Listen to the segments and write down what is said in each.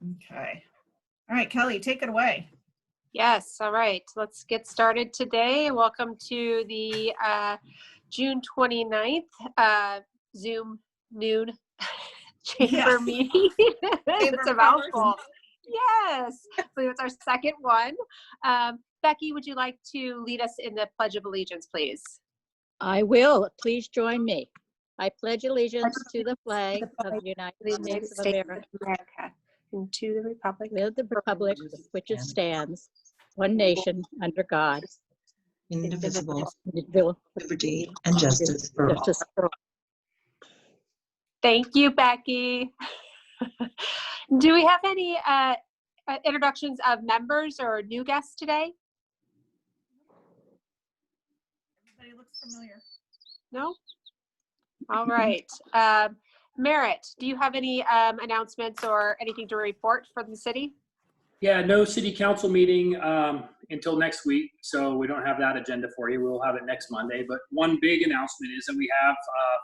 Okay. All right, Kelly, take it away. Yes, all right. Let's get started today. Welcome to the June 29th Zoom noon chamber meeting. It's a mouthful. Yes, I believe it's our second one. Becky, would you like to lead us in the Pledge of Allegiance, please? I will. Please join me. I pledge allegiance to the flag of the United States of America and to the republic with the republic which it stands, one nation under God, indivisible, with liberty and justice for all. justice for all. Thank you, Becky. Do we have any introductions of members or new guests today? Everybody looks familiar. No? All right. Merritt, do you have any announcements or anything to report from the city? Yeah, no city council meeting until next week, so we don't have that agenda for you. We'll have it next Monday. But one big announcement is that we have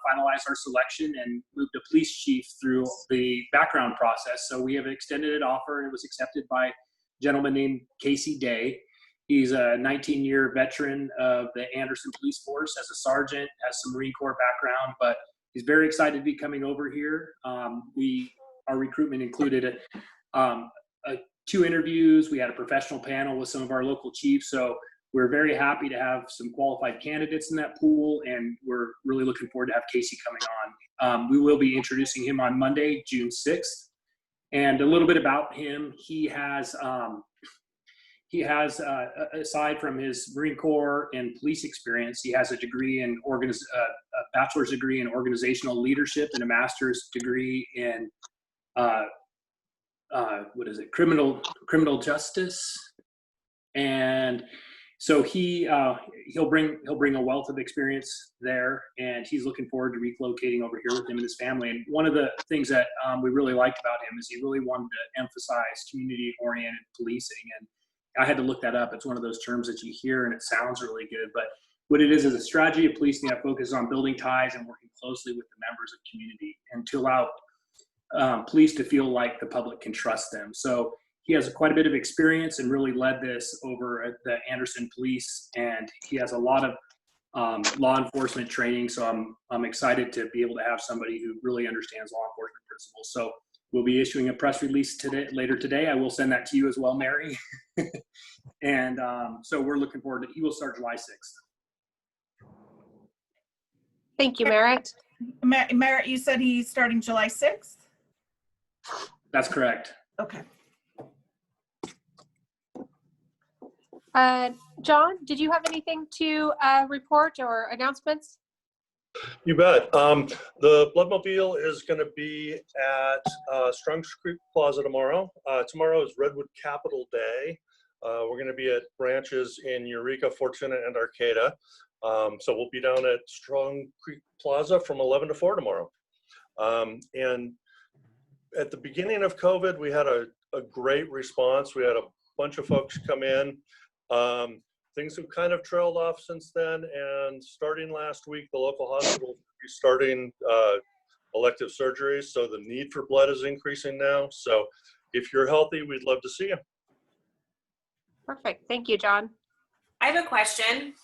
finalized our selection and moved a police chief through the background process. So we have extended an offer, and it was accepted by a gentleman named Casey Day. He's a 19-year veteran of the Anderson Police Force as a sergeant, has some Marine Corps background, but he's very excited to be coming over here. Our recruitment included 2 interviews. We had a professional panel with some of our local chiefs. So we're very happy to have some qualified candidates in that pool, and we're really looking forward to have Casey coming on. We will be introducing him on Monday, June 6th. And a little bit about him, he has aside from his Marine Corps and police experience, he has a degree in a bachelor's degree in organizational leadership and a master's degree in criminal justice. And so he'll bring a wealth of experience there, and he's looking forward to relocating over here with him and his family. And one of the things that we really liked about him is he really wanted to emphasize community-oriented policing. And I had to look that up. It's one of those terms that you hear and it sounds really good, but what it is a strategy of policing that focuses on building ties and working closely with the members of community, and to allow police to feel like the public can trust them. So he has quite a bit of experience and really led this over at the Anderson Police, and he has a lot of law enforcement training. So I'm excited to be able to have somebody who really understands law enforcement principles. So we'll be issuing a press release later today. I will send that to you as well, Mary. And so we're looking forward to, he will start July 6th. Thank you, Merritt. Merritt, you said he's starting July 6th? That's correct. Okay. John, did you have anything to report or announcements? You bet. The Bloodmobile is going to be at Strong's Creek Plaza tomorrow. Tomorrow is Redwood Capital Day. We're going to be at branches in Eureka, Fortuna, and Arcata. So we'll be down at Strong Creek Plaza from 11 to 4 tomorrow. And at the beginning of COVID, we had a great response. We had a bunch of folks come in. Things have kind of trailed off since then, and starting last week, the local hospital will be starting elective surgeries, so the need for blood is increasing now. So if you're healthy, we'd love to see you. Perfect. Thank you, John. I have a question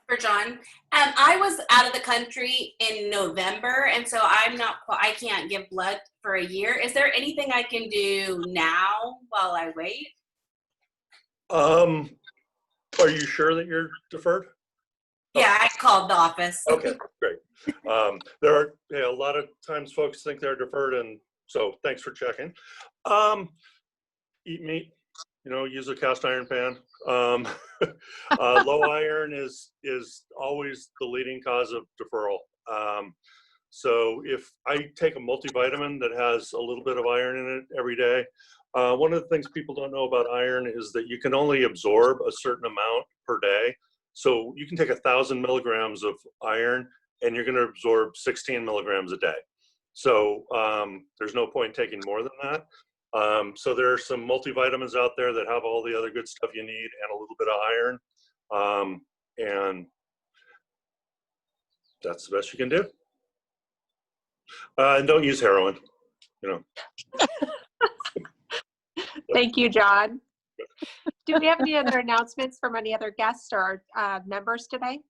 for John. I was out of the country in November, and so I can't give blood for a year. Is there anything I can do now while I wait? Are you sure that you're deferred? Yeah, I called the office. Okay, great. There are a lot of times folks think they're deferred, and so thanks for checking. Eat meat, use a cast iron pan. Low iron is always the leading cause of deferral. So if I take a multivitamin that has a little bit of iron in it every day, one of the things people don't know about iron is that you can only absorb a certain amount per day. So you can take 1,000 milligrams of iron and you're going to absorb 16 milligrams a day. So there's no point in taking more than that. So there are some multivitamins out there that have all the other good stuff you need and a little bit of iron. And that's the best you can do. And don't use heroin, Thank you, John. Do we have any other announcements from any other guests or members today?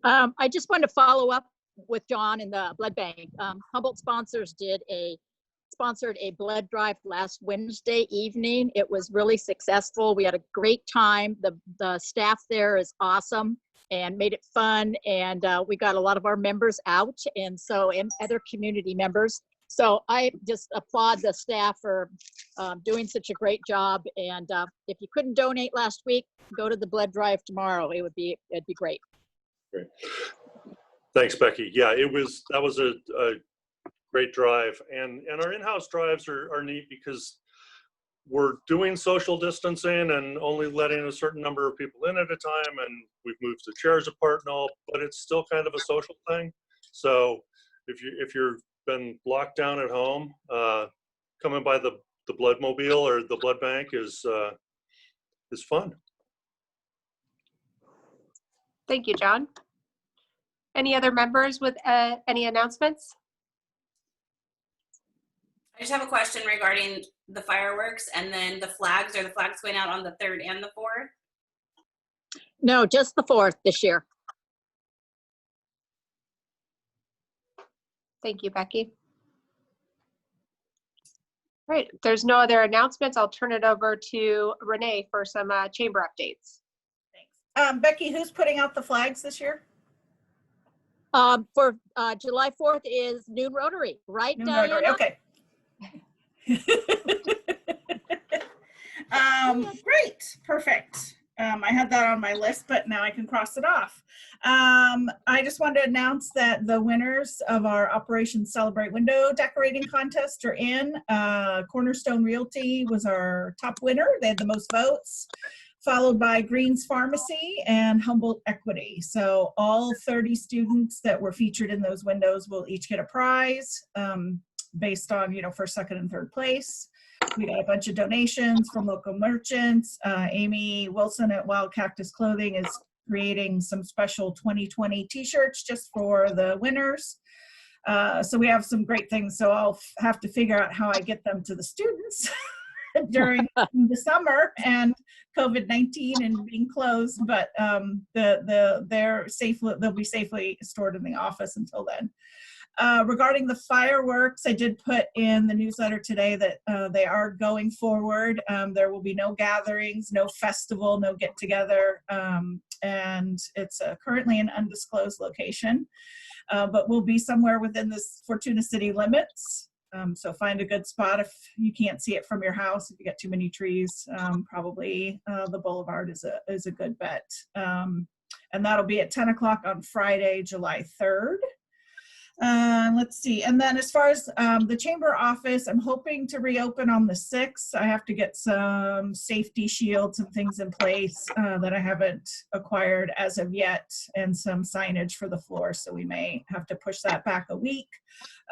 I just wanted to follow up with John and the blood bank. Humboldt sponsored a blood drive last Wednesday evening. It was really successful. We had a great time. The staff there is awesome and made it fun. And we got a lot of our members out and other community members. So I just applaud the staff for doing such a great job. And if you couldn't donate last week, go to the blood drive tomorrow. It'd be great. Great. Thanks, Becky. Yeah, that was a great drive. And our in-house drives are neat because we're doing social distancing and only letting a certain number of people in at a time. And we've moved the chairs apart and all, but it's still kind of a social thing. So if you've been locked down at home, coming by the bloodmobile or the blood bank is fun. Thank you, John. Any other members with any announcements? I just have a question regarding the fireworks and then the flags. Are the flags going out on the 3rd and the 4th? No, just the 4th this year. Thank you, Becky. All right, if there's no other announcements, I'll turn it over to Renee for some chamber updates. Thanks. Becky, who's putting out the flags this year? For July 4th is Noon Rotary, right, Noon Diana? Rotary, okay. Great, perfect. I had that on my list, but now I can cross it off. I just wanted to announce that the winners of our Operation Celebrate Window Decorating Contest are in. Cornerstone Realty was our top winner. They had the most votes, followed by Green's Pharmacy and Humboldt Equity. So all 30 students that were featured in those windows will each get a prize based on, first, second, and third place. We got a bunch of donations from local merchants. Amy Wilson at Wild Cactus Clothing is creating some special 2020 t-shirts just for the winners. So we have some great things. So I'll have to figure out how I get them to the students during the summer and COVID-19 and being closed, but they'll be safely stored in the office until then. Regarding the fireworks, I did put in the newsletter today that they are going forward. There will be no gatherings, no festival, no get together, and it's currently an undisclosed location, but we'll be somewhere within this Fortuna city limits. So find a good spot if you can't see it from your house. If you got too many trees, probably the Boulevard is a good bet. And that'll be at 10 o'clock on Friday, July 3rd. Let's see. And then as far as the chamber office, I'm hoping to reopen on the 6th. I have to get some safety shields and things in place that I haven't acquired as of yet, and some signage for the floor. So we may have to push that back a week,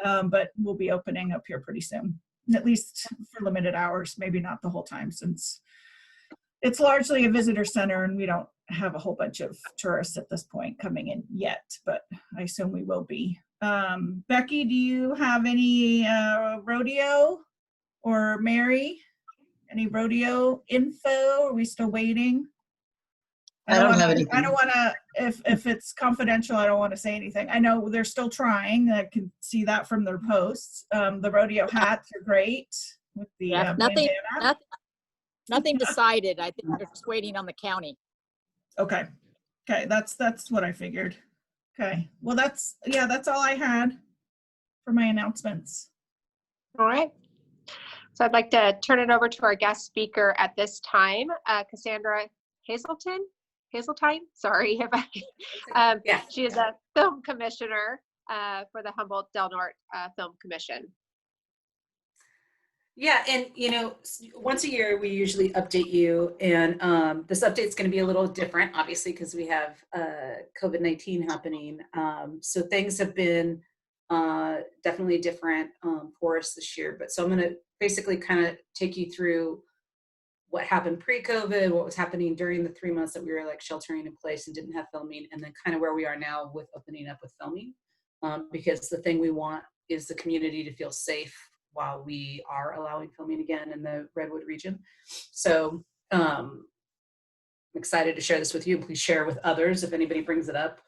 but we'll be opening up here pretty soon, at least for limited hours, maybe not the whole time, since it's largely a visitor center and we don't have a whole bunch of tourists at this point coming in yet, but I assume we will be. Becky, do you have any rodeo, or Mary, any rodeo info? Are we still waiting? I don't have anything. I don't want to, if it's confidential, I don't want to say anything. I know they're still trying. I can see that from their posts. The rodeo hats are great with the bandana. Nothing decided. I think they're just waiting on the county. Okay, that's what I figured. Okay, well that's all I had for my announcements. All right. So I'd like to turn it over to our guest speaker at this time, Cassandra Hesseltine. Sorry if I. Yeah. She is a film commissioner for the Humboldt-Del Norte Film Commission. Yeah, and once a year we usually update you, and this update's going to be a little different, obviously, because we have COVID-19 happening. So things have been definitely different for us this year. But so I'm going to basically kind of take you through what happened pre-COVID, what was happening during the 3 months that we were like sheltering in place and didn't have filming, and then kind of where we are now with opening up with filming. Because the thing we want is the community to feel safe while we are allowing filming again in the Redwood region. So I'm excited to share this with you. Please share with others if anybody brings it up,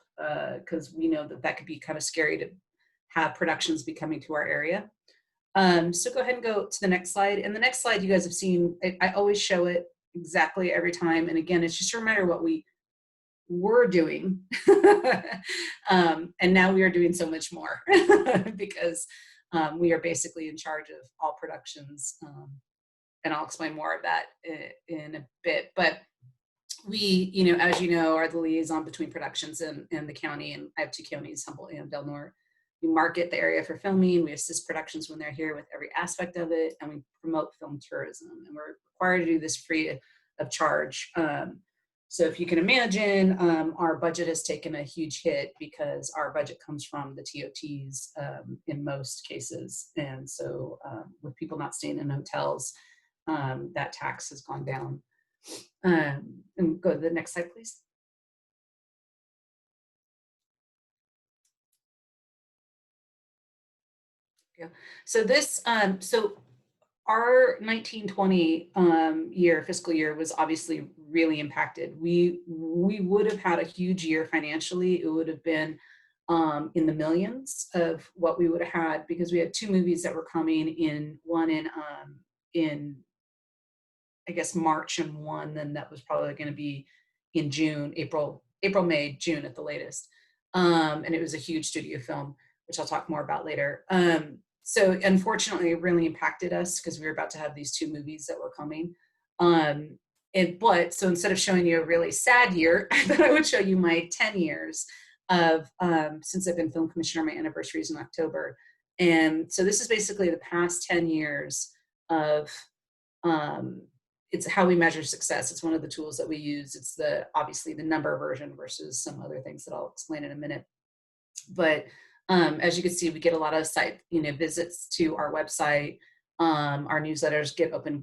because we know that could be kind of scary to have productions be coming to our area. So go ahead and go to the next slide. And the next slide you guys have seen, I always show it exactly every time. And again, it's just a reminder what we were doing. And now we are doing so much more because we are basically in charge of all productions. And I'll explain more of that in a bit. But we, as you know, are the liaison between productions and the county. And I have two counties, Humboldt and Del Norte. We market the area for filming. We assist productions when they're here with every aspect of it. And we promote film tourism. And we're required to do this free of charge. So if you can imagine, our budget has taken a huge hit because our budget comes from the TOTs in most cases. And so with people not staying in hotels, that tax has gone down. And go to the next slide, please. Yeah. So this, so our 1920 fiscal year was obviously really impacted. We would have had a huge year financially. It would have been in the millions of what we would have had because we had two movies that were coming in, one in I guess March and one then that was probably going to be in June, April, May, June at the latest. And it was a huge studio film, which I'll talk more about later. So unfortunately, it really impacted us because we were about to have these two movies that were coming. But so instead of showing you a really sad year, I thought I would show you my 10 years of, since I've been film commissioner, my anniversary is in October. And so this is basically the past 10 years of, it's how we measure success. It's one of the tools that we use. It's obviously the number version versus some other things that I'll explain in a minute. But as you can see, we get a lot of site, visits to our website. Our newsletters get open,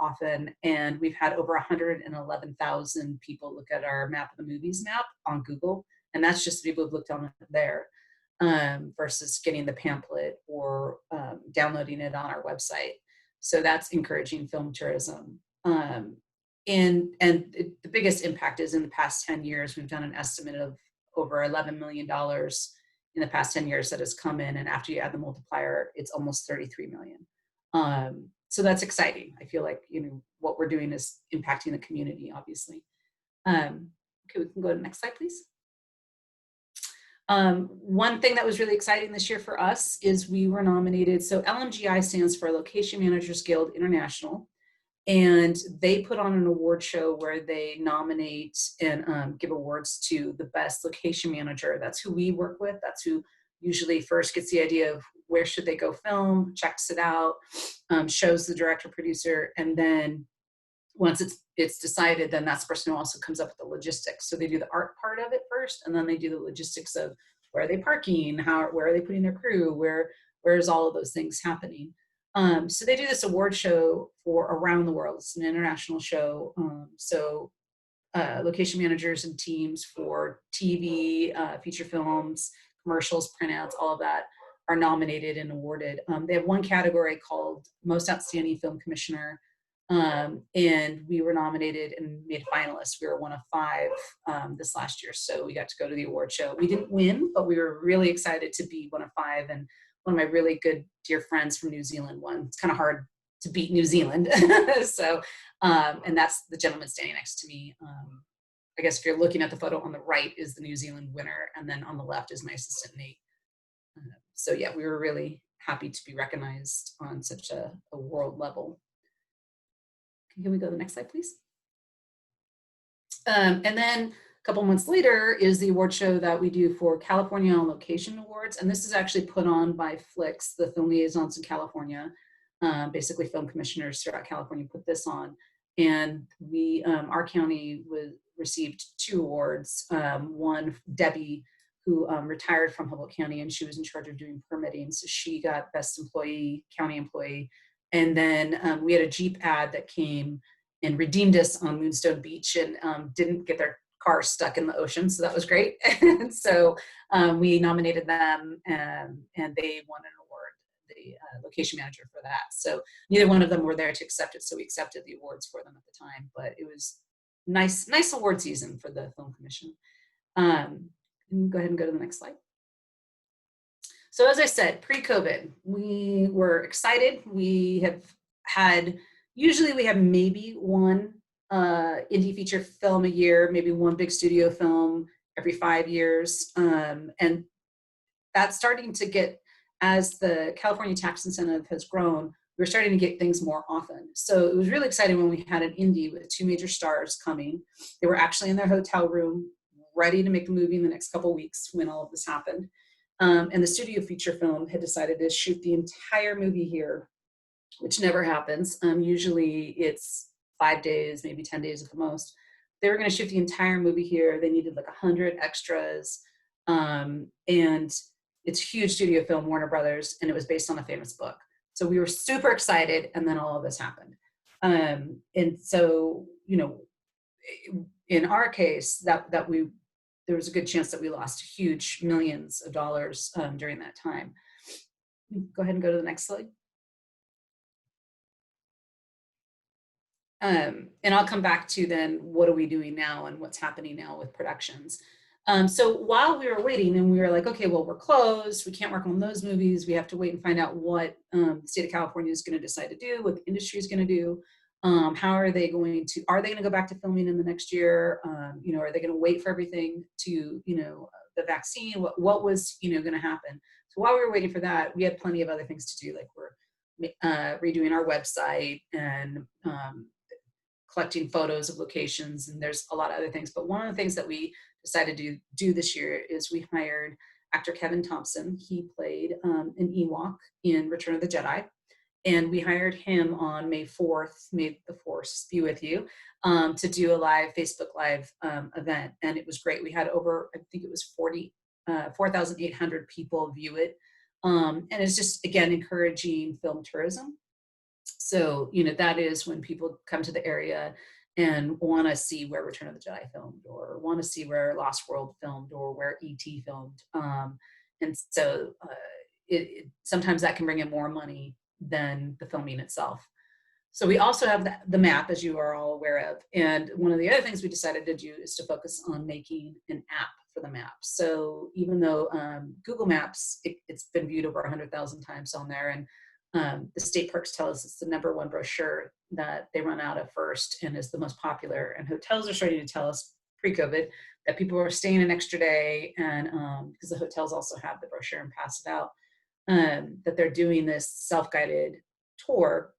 often, and we've had over 111,000 people look at our Map of the Movies map on Google, and that's just people who've looked on it there, versus getting the pamphlet or downloading it on our website. So that's encouraging film tourism. And the biggest impact is in the past 10 years, we've done an estimate of over $11 million in the past 10 years that has come in. And after you add the multiplier, it's almost 33 million. So that's exciting. I feel like, what we're doing is impacting the community, obviously. Okay, we can go to the next slide, please. One thing that was really exciting this year for us is we were nominated. So LMGI stands for Location Managers Guild International. And they put on an award show where they nominate and give awards to the best location manager. That's who we work with. That's who usually first gets the idea of where should they go film, checks it out, shows the director, producer, and then once it's decided, then that's the person who also comes up with the logistics. So they do the art part of it first, and then they do the logistics of where are they parking, where are they putting their crew, where's all of those things happening. So they do this award show for around the world. It's an international show. Location managers and teams for TV, feature films, commercials, printouts, all of that are nominated and awarded. They have one category called Most Outstanding Film Commissioner. And we were nominated and made finalists. We were one of 5 this last year. So we got to go to the award show. We didn't win, but we were really excited to be one of 5. And one of my really good dear friends from New Zealand won. It's kind of hard to beat New Zealand. So, and that's the gentleman standing next to me. I guess if you're looking at the photo on the right is the New Zealand winner. And then on the left is my assistant, Nate. So yeah, we were really happy to be recognized on such a world level. Can we go to the next slide, please? And then a couple months later is the award show that we do for California on Location Awards. And this is actually put on by Flix, the film liaisons in California. Basically film commissioners throughout California put this on. And we, our county received 2 awards. One, Debbie, who retired from Humboldt County, and she was in charge of doing permitting. So she got Best Employee, County Employee. And then we had a Jeep ad that came and redeemed us on Moonstone Beach and didn't get their car stuck in the ocean. So that was great. And so we nominated them and they won an award the location manager for that. So neither one of them were there to accept it. So we accepted the awards for them at the time, but it was nice award season for the Film Commission. Go ahead and go to the next slide. So as I said, pre-COVID, we were excited. We have had, usually we have maybe one indie feature film a year, maybe one big studio film every 5 years. And that's starting to get, as the California tax incentive has grown, we're starting to get things more often. So it was really exciting when we had an indie with 2 major stars coming. They were actually in their hotel room, ready to make the movie in the next couple of weeks when all of this happened. And the studio feature film had decided to shoot the entire movie here, which never happens. Usually it's 5 days, maybe 10 days at the most. They were going to shoot the entire movie here. They needed like 100 extras. And it's a huge studio film, Warner Brothers, and it was based on a famous book. So we were super excited, and then all of this happened. And so, you know, in our case, there was a good chance that we lost huge millions of dollars during that time. Go ahead and go to the next slide. And I'll come back to then what are we doing now and what's happening now with productions. So while we were waiting and we were like, okay, well, we're closed. We can't work on those movies. We have to wait and find out what the state of California is going to decide to do, what the industry is going to do. How are they going to go back to filming in the next year? You know, are they going to wait for everything to, you know, the vaccine? What was, you know, going to happen? So while we were waiting for that, we had plenty of other things to do. Like we're redoing our website and collecting photos of locations, and there's a lot of other things. But one of the things that we decided to do this year is we hired actor Kevin Thompson. He played an Ewok in Return of the Jedi. And we hired him on May 4th, May the Force be with you, to do a live Facebook Live event. And it was great. We had over, I think it was 4,800 people view it. And it's just, again, encouraging film tourism. So, you know, that is when people come to the area and want to see where Return of the Jedi filmed, or want to see where Lost World filmed, or where E.T. filmed. And so sometimes that can bring in more money than the filming itself. So we also have the map, as you are all aware of. And one of the other things we decided to do is to focus on making an app for the map. So even though Google Maps, it's been viewed over 100,000 times on there, and the state parks tell us it's the #1 brochure that they run out of first and is the most popular. And hotels are starting to tell us pre-COVID that people are staying an extra day, and because the hotels also have the brochure and pass it out, that they're doing this self-guided tour.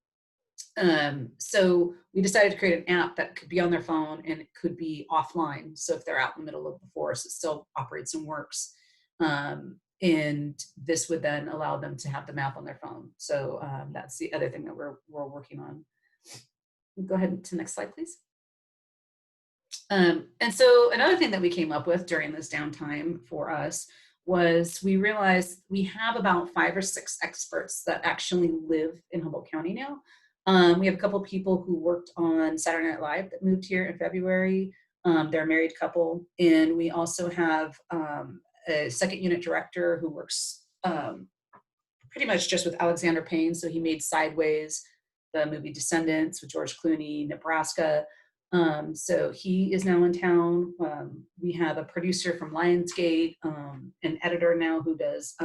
So we decided to create an app that could be on their phone and it could be offline. So if they're out in the middle of the forest, it still operates and works. And this would then allow them to have the map on their phone. So that's the other thing that we're working on. Go ahead to the next slide, please. And so another thing that we came up with during this downtime for us was we realized we have about 5 or 6 experts that actually live in Humboldt County now. We have a couple people who worked on Saturday Night Live that moved here in February. They're a married couple. And we also have a second unit director who works pretty much just with Alexander Payne. So he made Sideways, the movie Descendants with George Clooney, Nebraska. So he is now in town. We have a producer from Lionsgate, an editor now who does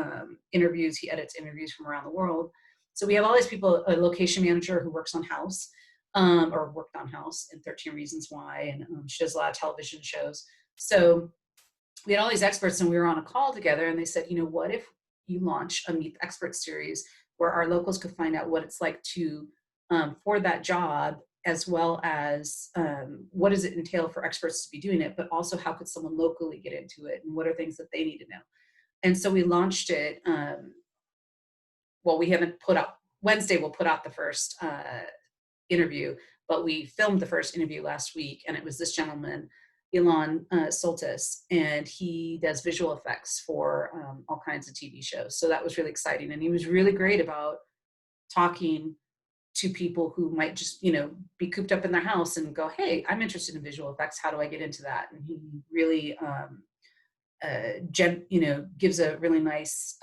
interviews. He edits interviews from around the world. So we have all these people, a location manager who works on House, or worked on House in 13 Reasons Why, and she does a lot of television shows. So we had all these experts, and we were on a call together, and they said, you know, what if you launch a Meet the Experts series where our locals could find out what it's like to, for that job, as well as what does it entail for experts to be doing it, but also how could someone locally get into it, and what are things that they need to know. And so we launched it. Well, we haven't put out, Wednesday we'll put out the first interview, but we filmed the first interview last week, and it was this gentleman, Elon Soltis, and he does visual effects for all kinds of TV shows. So that was really exciting. And he was really great about talking to people who might just, you know, be cooped up in their house and go, hey, I'm interested in visual effects. How do I get into that? And he really, gives a really nice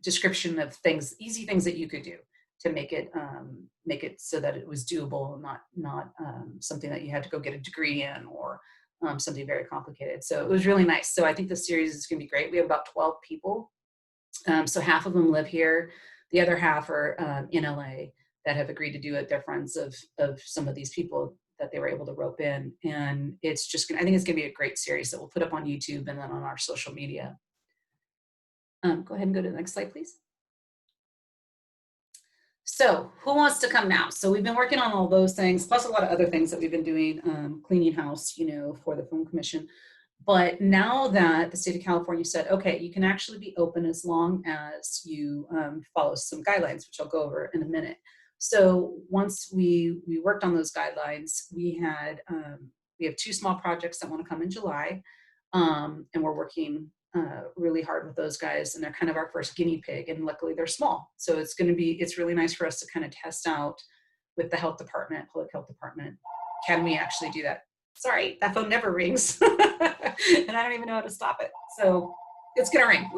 description of things, easy things that you could do to make it so that it was doable, not something that you had to go get a degree in, or something very complicated. So it was really nice. So I think the series is going to be great. We have about 12 people. So half of them live here. The other half are in LA that have agreed to do it. They're friends of some of these people that they were able to rope in. And it's just, I think it's going to be a great series that we'll put up on YouTube and then on our social media. Go ahead and go to the next slide, please. So who wants to come now? So we've been working on all those things, plus a lot of other things that we've been doing, cleaning house, for the Film Commission. But now that the state of California said, okay, you can actually be open as long as you follow some guidelines, which I'll go over in a minute. So once we worked on those guidelines, we have 2 small projects that want to come in July, and we're working really hard with those guys, and they're kind of our first guinea pig, and luckily they're small. So it's really nice for us to kind of test out with the health department, public health department. Can we actually do that? Sorry, that phone never rings. And I don't even know how to stop it. So it's gonna ring.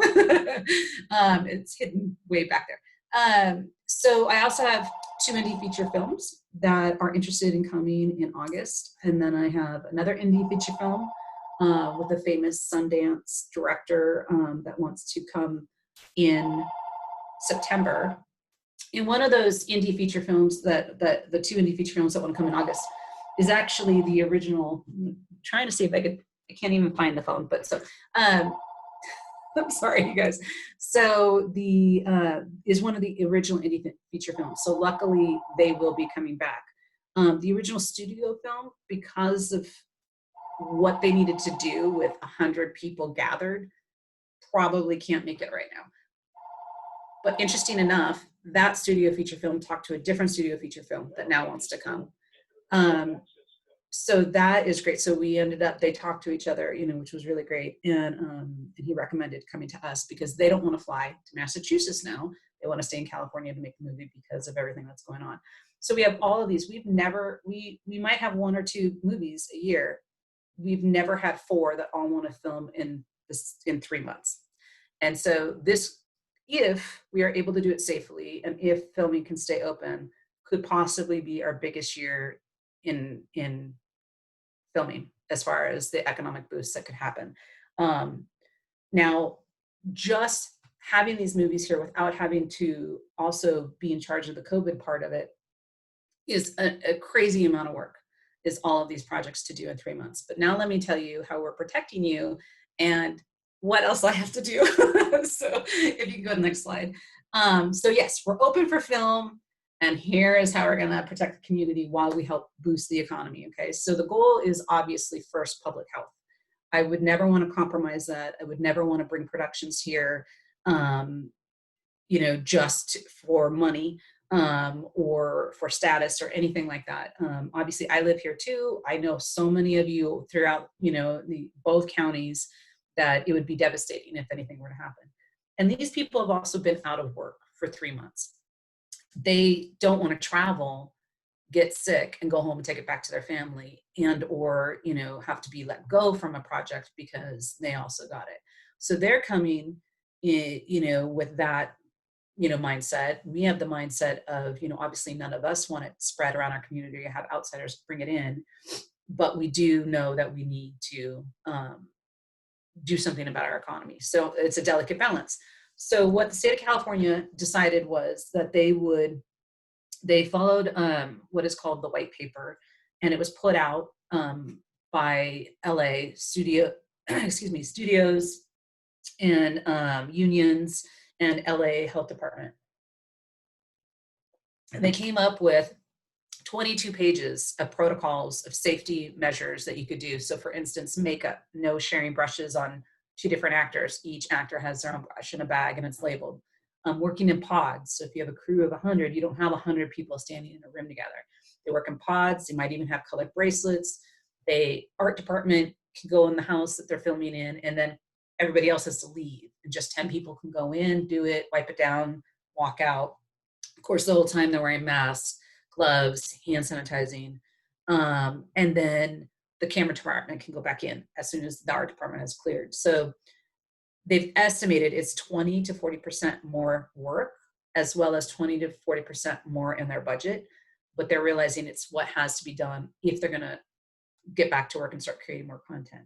It's hidden way back there. So I also have 2 indie feature films that are interested in coming in August. And then I have another indie feature film with a famous Sundance director that wants to come in September. And one of those indie feature films the 2 indie feature films that want to come in August is actually the original. I'm trying to see if I can't even find the phone, but so, I'm sorry, you guys. So is one of the original indie feature films. So luckily they will be coming back. The original studio film, because of what they needed to do with 100 people gathered, probably can't make it right now. But interesting enough, that studio feature film talked to a different studio feature film that now wants to come. So that is great. So they talked to each other, which was really great. And he recommended coming to us because they don't want to fly to Massachusetts now. They want to stay in California to make the movie because of everything that's going on. So we have all of these. We might have 1 or 2 movies a year. We've never had 4 that all want to film in 3 months. And so if we are able to do it safely, and if filming can stay open, could possibly be our biggest year in filming as far as the economic boost that could happen. Now, just having these movies here without having to also be in charge of the COVID part of it is a crazy amount of work, is all of these projects to do in 3 months. But now let me tell you how we're protecting you and what else I have to do. So if you can go to the next slide. So yes, we're open for film. And here is how we're going to protect the community while we help boost the economy. Okay, so the goal is obviously first public health. I would never want to compromise that. I would never want to bring productions here, just for money or for status or anything like that. Obviously, I live here too. I know so many of you throughout, both counties that it would be devastating if anything were to happen. And these people have also been out of work for 3 months. They don't want to travel, get sick, and go home and take it back to their family, and or have to be let go from a project because they also got it. So they're coming with that mindset. We have the mindset of obviously none of us want it spread around our community or have outsiders bring it in, but we do know that we need to do something about our economy. So it's a delicate balance. So what the state of California decided was that they followed what is called the white paper, and it was put out by LA studios and unions and LA Health Department. And they came up with 22 pages of protocols of safety measures that you could do. So for instance, makeup, no sharing brushes on 2 different actors. Each actor has their own brush in a bag and it's labeled. Working in pods. So if you have a crew of 100, you don't have 100 people standing in a room together. They work in pods. They might even have colored bracelets. Art department can go in the house that they're filming in, and then everybody else has to leave. And just 10 people can go in, do it, wipe it down, walk out. Of course, the whole time they're wearing masks, gloves, hand sanitizing. And then the camera department can go back in as soon as the art department has cleared. So they've estimated it's 20 to 40% more work, as well as 20 to 40% more in their budget. But they're realizing it's what has to be done if they're going to get back to work and start creating more content.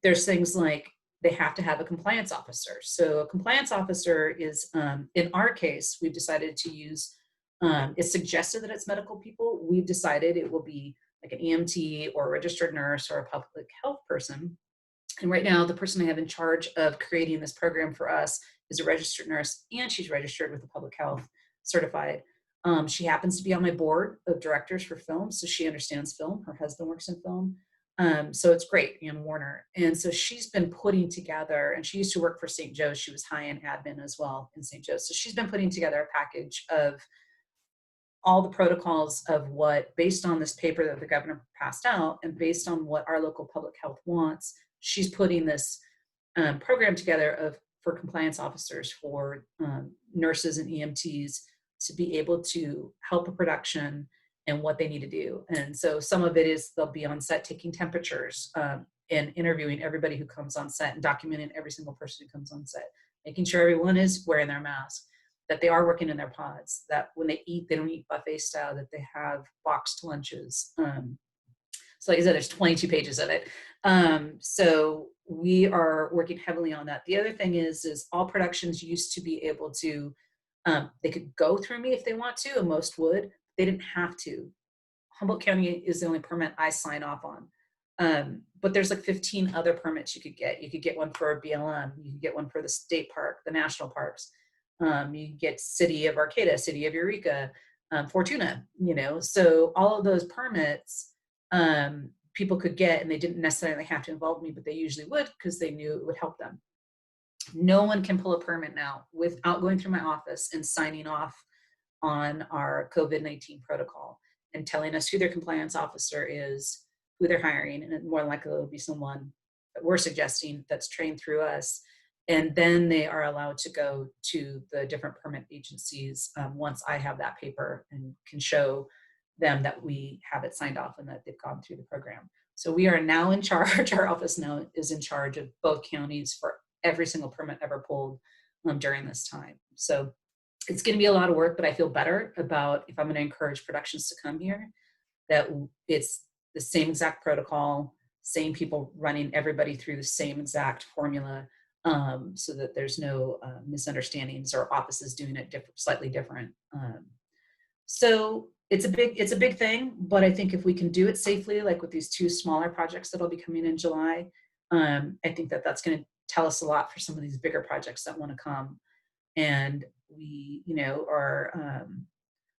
There's things like they have to have a compliance officer. So a compliance officer is, in our case, we've decided to use, it's suggested that it's medical people. We've decided it will be like an EMT or a registered nurse or a public health person. And right now, the person I have in charge of creating this program for us is a registered nurse, and she's registered with the public health certified. She happens to be on my board of directors for film, so she understands film. Her husband works in film. So it's great, Ann Warner. And so she's been putting together, and she used to work for St. Joe's. She was high-end admin as well in St. Joe's. So she's been putting together a package of all the protocols of what, based on this paper that the governor passed out, and based on what our local public health wants, she's putting this program together for compliance officers, for nurses and EMTs to be able to help a production and what they need to do. And so some of it is they'll be on set taking temperatures and interviewing everybody who comes on set and documenting every single person who comes on set, making sure everyone is wearing their mask, that they are working in their pods, that when they eat, they don't eat buffet style, that they have boxed lunches. So like I said, there's 22 pages of it. So we are working heavily on that. The other thing is all productions used to be able to, they could go through me if they want to, and most would. They didn't have to. Humboldt County is the only permit I sign off on. But there's like 15 other permits you could get. You could get one for BLM. You could get one for the state park, the national parks. You could get City of Arcata, City of Eureka, Fortuna, So all of those permits people could get, and they didn't necessarily have to involve me, but they usually would because they knew it would help them. No one can pull a permit now without going through my office and signing off on our COVID-19 protocol and telling us who their compliance officer is, who they're hiring, and more likely it'll be someone that we're suggesting that's trained through us. And then they are allowed to go to the different permit agencies once I have that paper and can show them that we have it signed off and that they've gone through the program. So we are now in charge, our office now is in charge of both counties for every single permit ever pulled during this time. So it's going to be a lot of work, but I feel better about, if I'm going to encourage productions to come here, that it's the same exact protocol, same people running everybody through the same exact formula, so that there's no misunderstandings or offices doing it slightly different. So it's a big thing, but I think if we can do it safely, like with these two smaller projects that'll be coming in July, I think that's going to tell us a lot for some of these bigger projects that want to come. And we, are,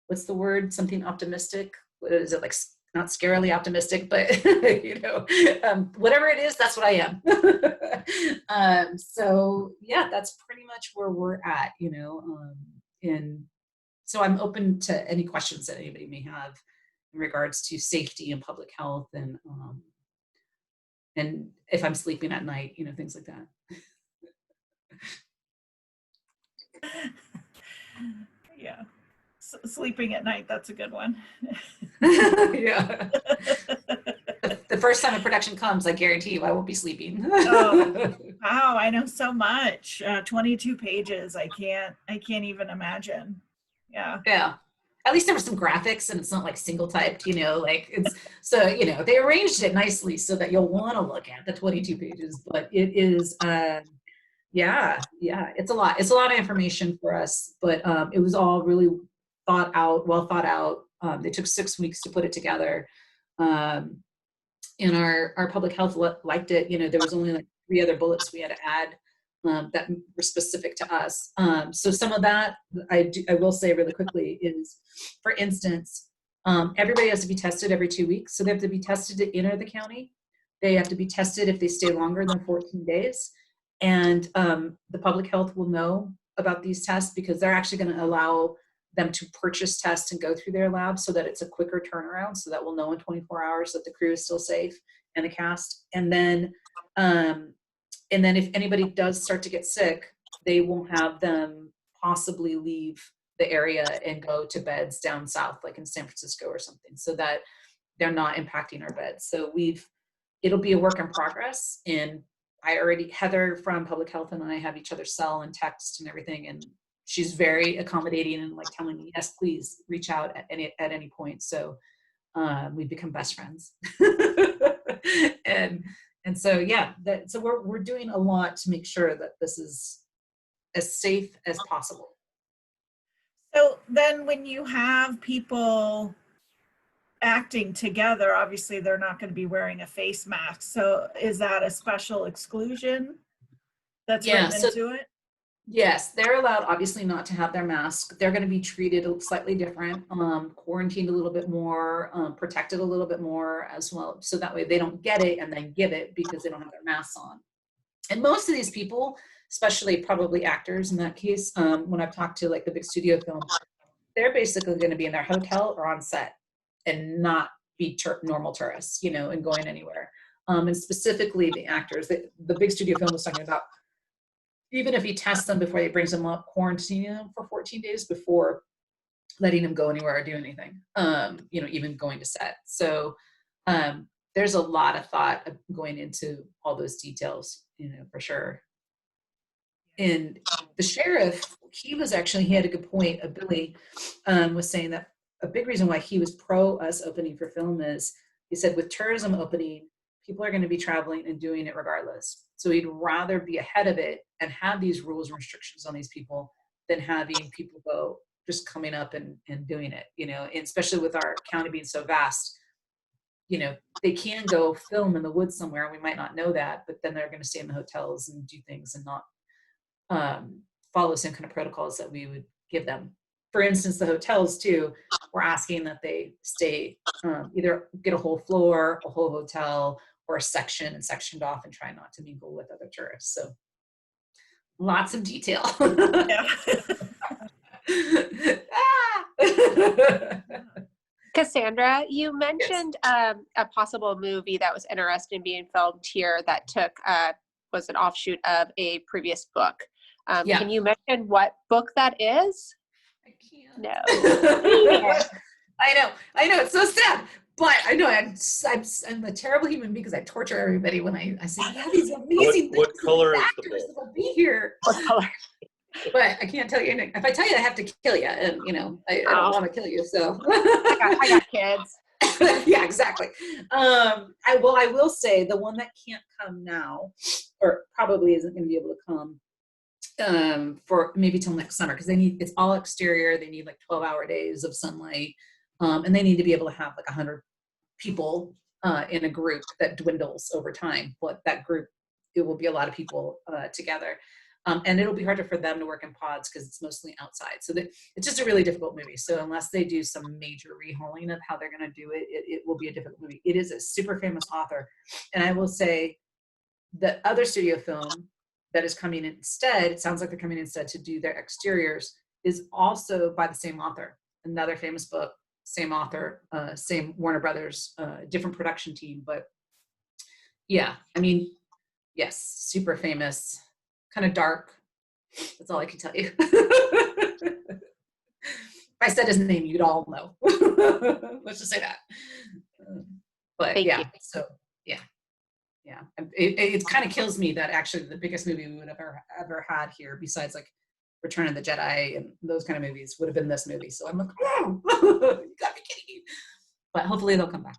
what's the word? Something optimistic. What is it, like? Not scarily optimistic, but whatever it is, that's what I am. So yeah, that's pretty much where we're at, and so I'm open to any questions that anybody may have in regards to safety and public health, and if I'm sleeping at night, things like that. Yeah. Sleeping at night, that's a good one. Yeah. The first time a production comes, I guarantee you I won't be sleeping. Oh, wow, I know so much. 22 pages. I can't even imagine. Yeah. Yeah. At least there were some graphics and it's not like single typed, like it's, so, they arranged it nicely so that you'll want to look at the 22 pages, but it is, yeah, it's a lot. It's a lot of information for us, but it was all really well thought out. They took 6 weeks to put it together. And our public health liked it. There was only like 3 other bullets we had to add that were specific to us. So some of that I will say really quickly is, for instance, everybody has to be tested every 2 weeks. So they have to be tested to enter the county. They have to be tested if they stay longer than 14 days. And the public health will know about these tests because they're actually going to allow them to purchase tests and go through their lab so that it's a quicker turnaround, so that we'll know in 24 hours that the crew is still safe and the cast. And then if anybody does start to get sick, they won't have them possibly leave the area and go to beds down south, like in San Francisco or something, so that they're not impacting our beds. So it'll be a work in progress, and Heather from Public Health and I have each other's cell and text and everything, and she's very accommodating and like telling me, yes, please reach out at any point. So we've become best friends. and so yeah, so we're doing a lot to make sure that this is as safe as possible. So then when you have people acting together, obviously they're not going to be wearing a face mask. So is that a special exclusion that's written into it? Yes, they're allowed obviously not to have their mask. They're going to be treated slightly different, quarantined a little bit more, protected a little bit more as well. So that way they don't get it and then give it because they don't have their masks on. And most of these people, especially probably actors in that case, when I've talked to like the big studio films, they're basically going to be in their hotel or on set and not be normal tourists, you know, and going anywhere. And specifically the actors, the big studio film was talking about, even if he tests them before he brings them up, quarantining them for 14 days before letting them go anywhere or do anything, you know, even going to set. So there's a lot of thought going into all those details, you know, for sure. And the sheriff, he had a good point. Billy was saying that a big reason why he was pro us opening for film is, he said, with tourism opening, people are going to be traveling and doing it regardless. So he'd rather be ahead of it and have these rules and restrictions on these people than having people go just coming up and doing it, you know, and especially with our county being so vast, you know, they can go film in the woods somewhere and we might not know that, but then they're going to stay in the hotels and do things and not follow the same kind of protocols that we would give them. For instance, the hotels too, we're asking that they stay, either get a whole floor, a whole hotel, or a section and sectioned off and try not to mingle with other tourists. So lots of detail. Cassandra, you mentioned a possible movie that was interested in being filmed here that took, was an offshoot of a previous book. Can you mention what book that is? I can't. No. I know, it's so sad. But I know I'm a terrible human because I torture everybody when I say, yeah, these amazing What color is the actors book? will be here. What color? But I can't tell you anything. If I tell you, I have to kill you, and you know, I don't want to kill you. So I got kids. Yeah, exactly. I will say the one that can't come now, or probably isn't going to be able to come for maybe till next summer, because it's all exterior. They need like 12-hour days of sunlight, and they need to be able to have like 100 people in a group that dwindles over time. But that group, it will be a lot of people together. And it'll be harder for them to work in pods because it's mostly outside. So it's just a really difficult movie. So unless they do some major rehauling of how they're going to do it, it will be a difficult movie. It is a super famous author. And I will say the other studio film that is coming in instead, it sounds like they're coming instead to do their exteriors, is also by the same author. Another famous book, same author, same Warner Brothers, different production team. But yeah, I mean, yes, super famous. Kind of dark. That's all I can tell you. If I said his name, you'd all know. Let's just say that. But Thank yeah, you. so yeah. It kind of kills me that actually the biggest movie we would have ever had here, besides like Return of the Jedi and those kind of movies, would have been this movie. So I'm like, oh, you gotta be kidding me. But hopefully they'll come back.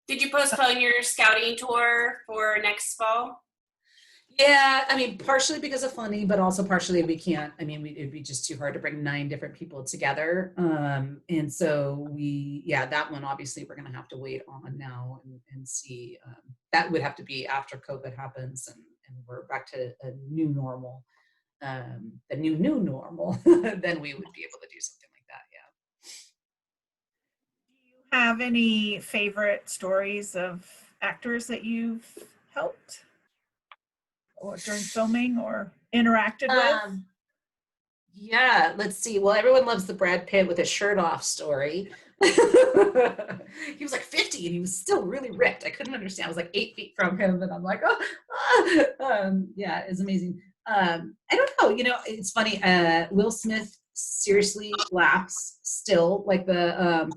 Did you postpone your scouting tour for next fall? Yeah, I mean, partially because of funding, but also partially we can't. I mean, it'd be just too hard to bring 9 different people together. And so that one, obviously, we're going to have to wait on now and see. That would have to be after COVID happens and we're back to a new normal, the new normal, then we would be able to do something like that, yeah. Have any favorite stories of actors that you've helped or during filming or interacted with? Yeah, let's see. Well, everyone loves the Brad Pitt with his shirt off story. He was like 50 and he was still really ripped. I couldn't understand. I was like 8 feet from him and I'm like, yeah, it's amazing. I don't know, you know, it's funny. Will Smith seriously laughs still, like the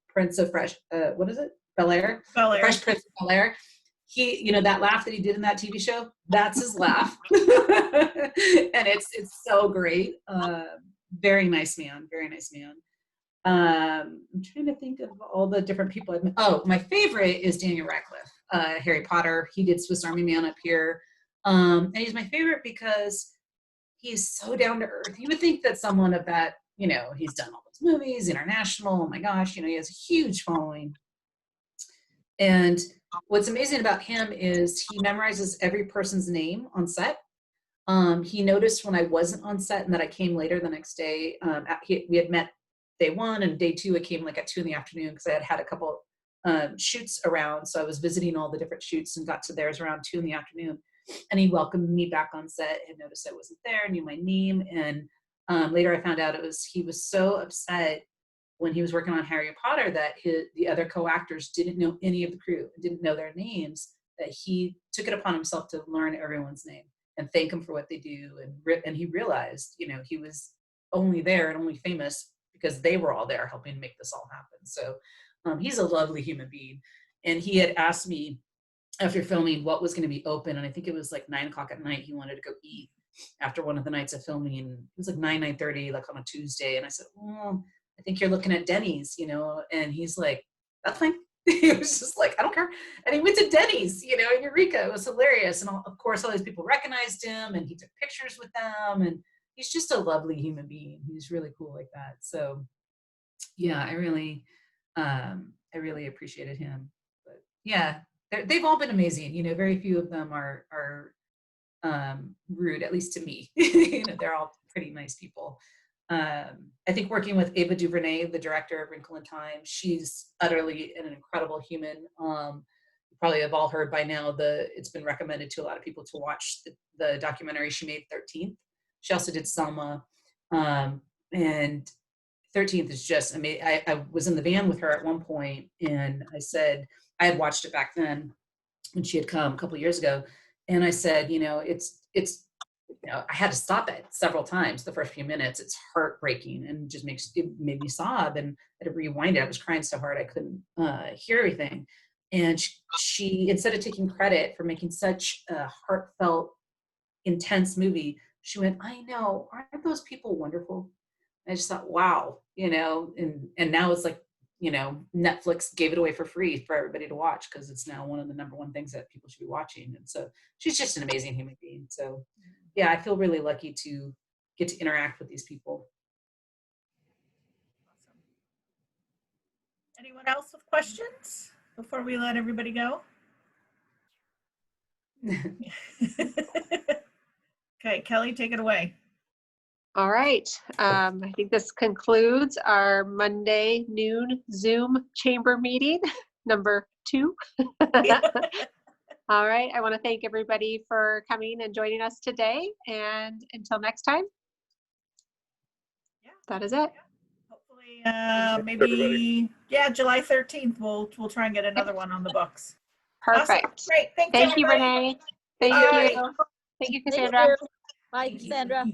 Prince of Fresh, what is it? Bel-Air, Bel The Air. Fresh Prince of Bel-Air. He, you know, that laugh that he did in that TV show, that's his laugh. And it's so great. Very nice man, very nice man. I'm trying to think of all the different people I've met. Oh, my favorite is Daniel Radcliffe, Harry Potter. He did Swiss Army Man up here. And he's my favorite because he's so down to earth. You would think that someone of that, you know, he's done all those movies, international, oh my gosh, you know, he has a huge following. And what's amazing about him is he memorizes every person's name on set. He noticed when I wasn't on set and that I came later the next day. We had met day one, and day two I came like at 2 in the afternoon because I had a couple shoots around. So I was visiting all the different shoots and got to theirs around 2 in the afternoon. And he welcomed me back on set and noticed I wasn't there, knew my name. And later I found out he was so upset when he was working on Harry Potter that the other co-actors didn't know any of the crew, didn't know their names, that he took it upon himself to learn everyone's name and thank them for what they do. And he realized, you know, he was only there and only famous because they were all there helping make this all happen. So he's a lovely human being. And he had asked me after filming what was going to be open. And I think it was like 9 o'clock at night. He wanted to go eat after one of the nights of filming. And it was like 9:30, like on a Tuesday. And I said, well, I think you're looking at Denny's, you know? And he's like, that's fine. He was just like, I don't care. And he went to Denny's, you know, in Eureka. It was hilarious. And of course, all these people recognized him and he took pictures with them. And he's just a lovely human being. He's really cool like that. So yeah, I really appreciated him. But yeah, they've all been amazing. You know, very few of them are rude, at least to me. You know, they're all pretty nice people. I think working with Ava DuVernay, the director of Wrinkle in Time, she's utterly an incredible human. You probably have all heard by now it's been recommended to a lot of people to watch the documentary she made, 13th. She also did Selma, and 13th is just amazing. I was in the van with her at one point, and I said, I had watched it back then when she had come a couple of years ago, and I said, you know, it's you know, I had to stop it several times the first few minutes. It's heartbreaking and just it made me sob, and I had to rewind it. I was crying so hard I couldn't hear everything. And she, instead of taking credit for making such a heartfelt, intense movie, she went, I know, aren't those people wonderful? I just thought, wow, you know, and now it's like, you know, Netflix gave it away for free for everybody to watch because it's now one of the #1 things that people should be watching. And so she's just an amazing human being. So yeah, I feel really lucky to get to interact with these people. Awesome. Anyone else with questions before we let everybody go? Okay, Kelly, take it away. All right. I think this concludes our Monday noon Zoom chamber meeting, number 2. All right. I want to thank everybody for coming and joining us today. And until next time, Yeah. that is it. Hopefully, maybe, yeah, July 13th, we'll try and get another one on the books. Perfect. Awesome. Great. Thanks, Thank you, everybody. Renee. Thank Bye. you. Thank you, Cassandra. Bye, Cassandra.